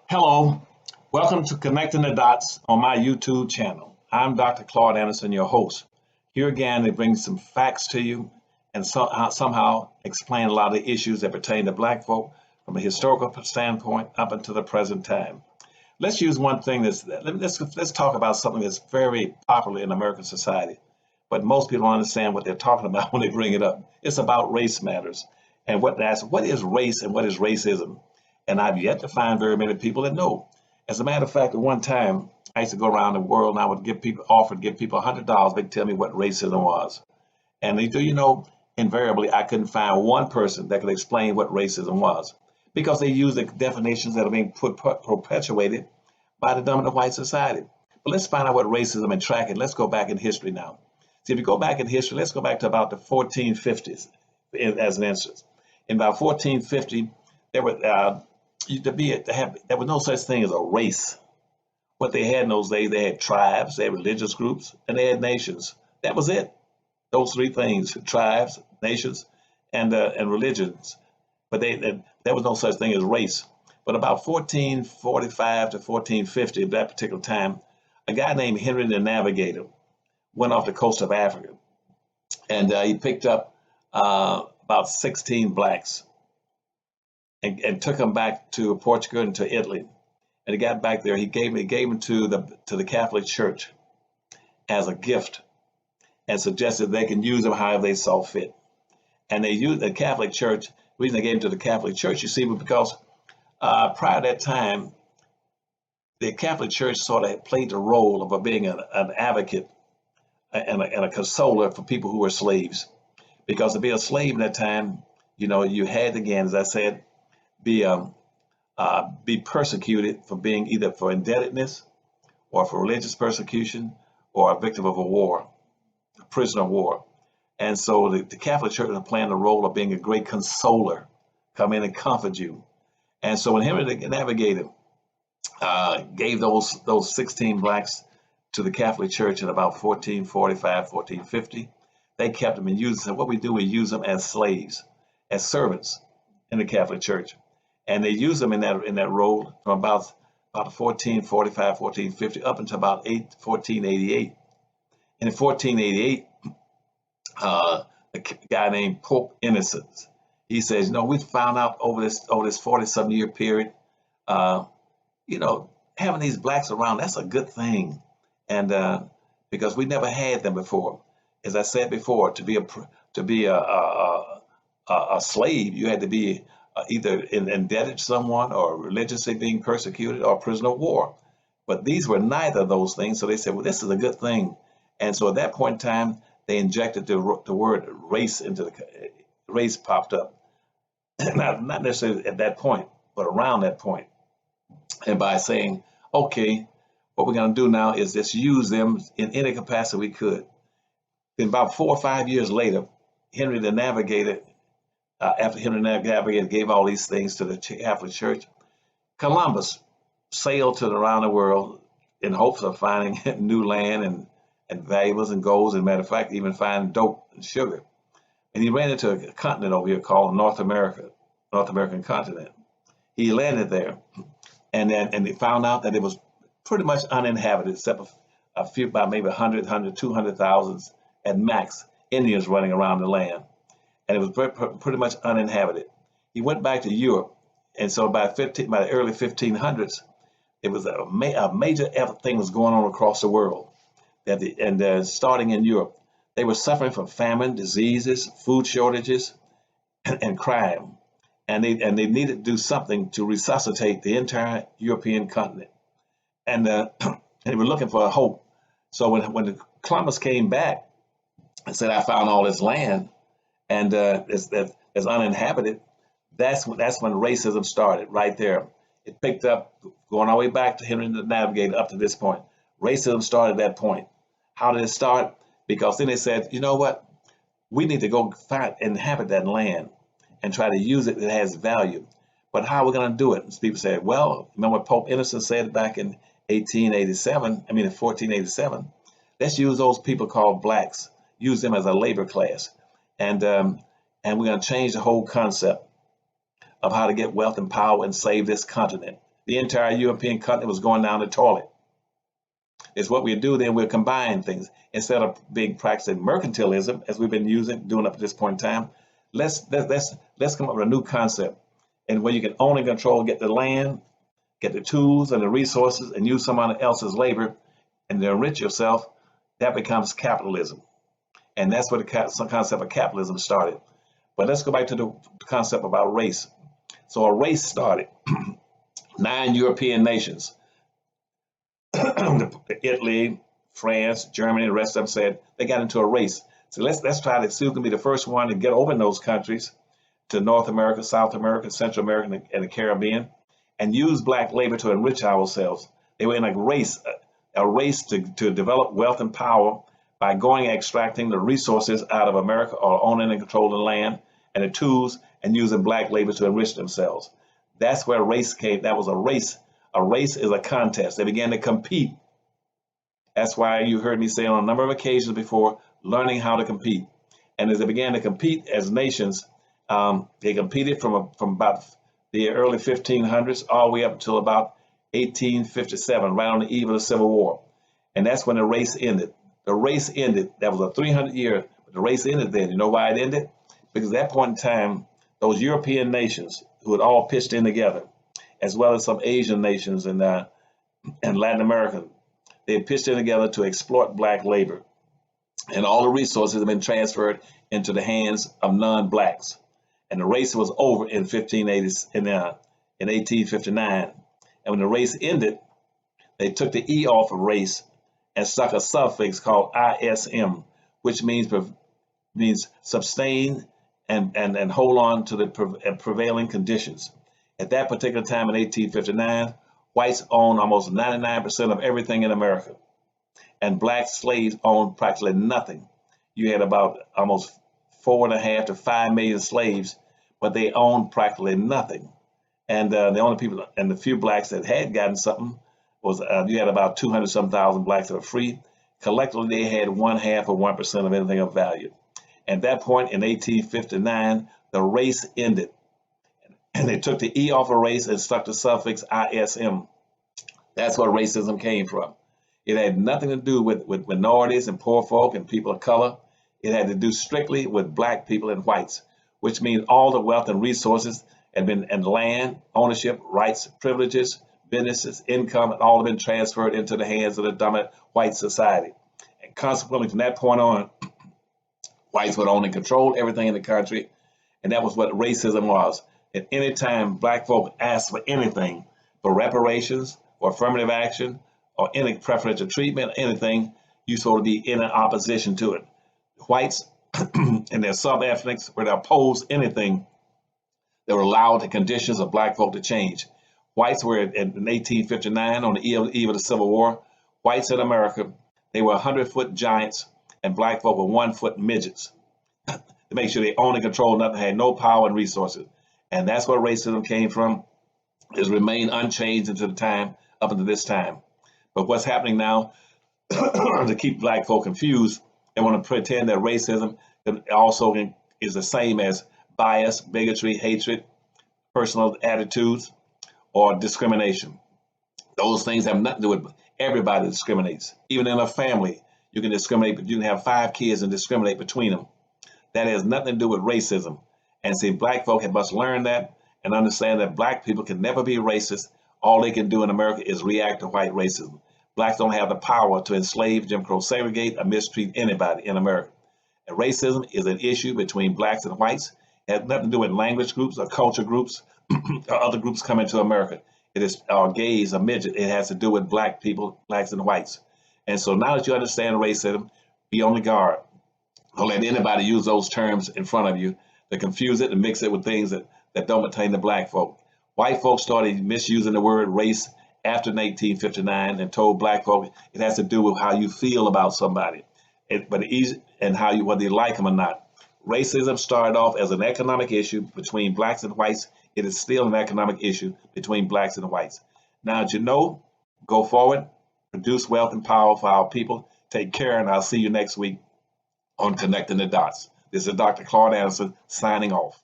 Hello, welcome to Connecting the Dots on my YouTube channel. I'm Dr. Claude Anderson, your host. Here again to bring some facts to you and somehow explain a lot of the issues that pertain to Black folk from a historical standpoint up until the present time. Let's use one thing let's talk about something that's very popular in American society, but most people don't understand what they're talking about when they bring it up. It's about race matters and what is race and what is racism. And I've yet to find very many people that know. As a matter of fact, at one time, I used to go around the world and I would offer to give people $100. They tell me what racism was. And invariably, I couldn't find one person that could explain what racism was because they use the definitions that are being perpetuated by the dominant white society. But let's find out what racism and track it. Let's go back in history now. See, if you go back in history, let's go back to about the 1450s as an instance. In about 1450, there were there was no such thing as a race. What they had in those days, they had tribes, they had religious groups, and they had nations. That was it. Those three things: tribes, nations, and religions. But there was no such thing as race. But about 1445 to 1450, at that particular time, a guy named Henry the Navigator went off the coast of Africa, and he picked up about 16 blacks and took them back to Portugal and to Italy. And he got back there. He gave them to the Catholic Church as a gift, and suggested they can use them however they saw fit. And they used the Catholic Church. The reason they gave them to the Catholic Church, you see, was because prior to that time, the Catholic Church sort of played the role of being an advocate and a consoler for people who were slaves. Because to be a slave in that time, you had, again, as I said, be persecuted for being either for indebtedness or for religious persecution or a victim of a war, a prisoner of war. And so the Catholic Church was playing the role of being a great consoler, come in and comfort you. And so when Henry the Navigator gave those 16 blacks to the Catholic Church in about 1445, 1450, they kept them and used them. What we do, we use them as slaves, as servants in the Catholic Church. And they used them in that role from about 1445, 1450 up until about 1488. And in 1488, a guy named Pope Innocent, he says, we found out over this 40-some year period, having these blacks around, that's a good thing. And because we never had them before. As I said before, to be a slave, you had to be either indebted to someone or religiously being persecuted or prisoner of war. But these were neither of those things. So they said, well, this is a good thing. And so at that point in time, they injected the word race into race popped up. Not necessarily at that point, but around that point. And by saying, okay, what we're going to do now is just use them in any capacity we could. Then about 4 or 5 years later, Henry the Navigator, after Henry the Navigator gave all these things to the Catholic Church, Columbus sailed around the world in hopes of finding new land and valuables and golds, and matter of fact, even finding dope and sugar. And he ran into a continent over here called North American continent. He landed there, and they found out that it was pretty much uninhabited, except a few, about maybe 100, 200,000 at max Indians running around the land. And it was pretty much uninhabited. He went back to Europe, and so by the early 1500s, it was a major thing was going on across the world. Starting in Europe, they were suffering from famine, diseases, food shortages, and crime, and they needed to do something to resuscitate the entire European continent, and they were looking for a hope. So when Columbus came back and said, "I found all this land," and it's uninhabited, that's when racism started right there. It picked up, going all the way back to Henry the Navigator up to this point. Racism started at that point. How did it start? Because then they said, you know what? We need to go inhabit that land and try to use it that has value. But how are we going to do it? And people said, well, remember what Pope Innocent said back in 1487? Let's use those people called blacks, use them as a labor class. And we're going to change the whole concept of how to get wealth and power and save this continent. the entire European continent was going down the toilet. It's what we do then, we'll combine things. Instead of being practicing mercantilism, as we've been doing up to this point in time, let's come up with a new concept, and where you can own and control, get the land, get the tools and the resources, and use someone else's labor, and to enrich yourself. That becomes capitalism. And that's where the concept of capitalism started. But let's go back to the concept about race. So a race started. 9 European nations, Italy, France, Germany, the rest of them said they got into a race. So let's try to see who can be the first one to get over in those countries to North America, South America, Central America, and the Caribbean, and use black labor to enrich ourselves. They were in a race to develop wealth and power by going and extracting the resources out of America, or owning and controlling the land and the tools, and using black labor to enrich themselves. That's where race came. That was a race. A race is a contest. They began to compete. That's why you heard me say on a number of occasions before, learning how to compete. And as they began to compete as nations, they competed from about the early 1500s all the way up until about 1857, right on the eve of the Civil War. And that's when the race ended. The race ended. That was a 300-year, but the race ended then. You know why it ended? Because at that point in time, those European nations who had all pitched in together, as well as some Asian nations and Latin America, they had pitched in together to exploit black labor. And all the resources have been transferred into the hands of non-blacks. And the race was over in 1859. And when the race ended, they took the E off of race and stuck a suffix called ISM, which means sustain and hold on to the prevailing conditions. At that particular time in 1859, whites owned almost 99% of everything in America, and black slaves owned practically nothing. You had about almost 4.5 to 5 million slaves, but they owned practically nothing. And the only people, and the few blacks that had gotten something, was you had about 200-some thousand blacks that were free. Collectively, they had 1/2 or 1% of anything of value. At that point in 1859, the race ended. And they took the E off of race and stuck the suffix ISM. That's where racism came from. It had nothing to do with minorities and poor folk and people of color. It had to do strictly with black people and whites, which means all the wealth and resources and land, ownership, rights, privileges, businesses, income, had all been transferred into the hands of the dominant white society. And consequently, from that point on, whites would own and control everything in the country. And that was what racism was. At any time black folk asked for anything, for reparations, or affirmative action, or any preferential treatment, anything, you sort of be in an opposition to it. Whites and their sub-ethnics were to oppose anything that would allow the conditions of black folk to change. Whites were in 1859 on the eve of the Civil War. Whites in America, they were 100-foot giants, and black folk were 1-foot midgets. To make sure they owned and controlled nothing, had no power and resources. And that's where racism came from. It's remained unchanged up until this time. But what's happening now, to keep black folk confused, they want to pretend that racism also is the same as bias, bigotry, hatred, personal attitudes, or discrimination. Those things have nothing to do with everybody discriminates. Even in a family, you can discriminate, but you can have 5 kids and discriminate between them. That has nothing to do with racism. And see, black folk must learn that and understand that black people can never be racist. All they can do in America is react to white racism. Blacks don't have the power to enslave, Jim Crow, segregate, or mistreat anybody in America. And racism is an issue between blacks and whites. It has nothing to do with language groups or culture groups or other groups coming to America. It is our gays, a midget. It has to do with black people, blacks and whites. And so now that you understand racism, be on the guard. Don't let anybody use those terms in front of you to confuse it and mix it with things that don't pertain to black folk. White folks started misusing the word race after 1859 and told black folk it has to do with how you feel about somebody, and how you, whether you like them or not. Racism started off as an economic issue between blacks and whites. It is still an economic issue between blacks and whites. Now, as you know, go forward, produce wealth and power for our people. Take care, and I'll see you next week on Connecting the Dots. This is Dr. Claude Anderson signing off.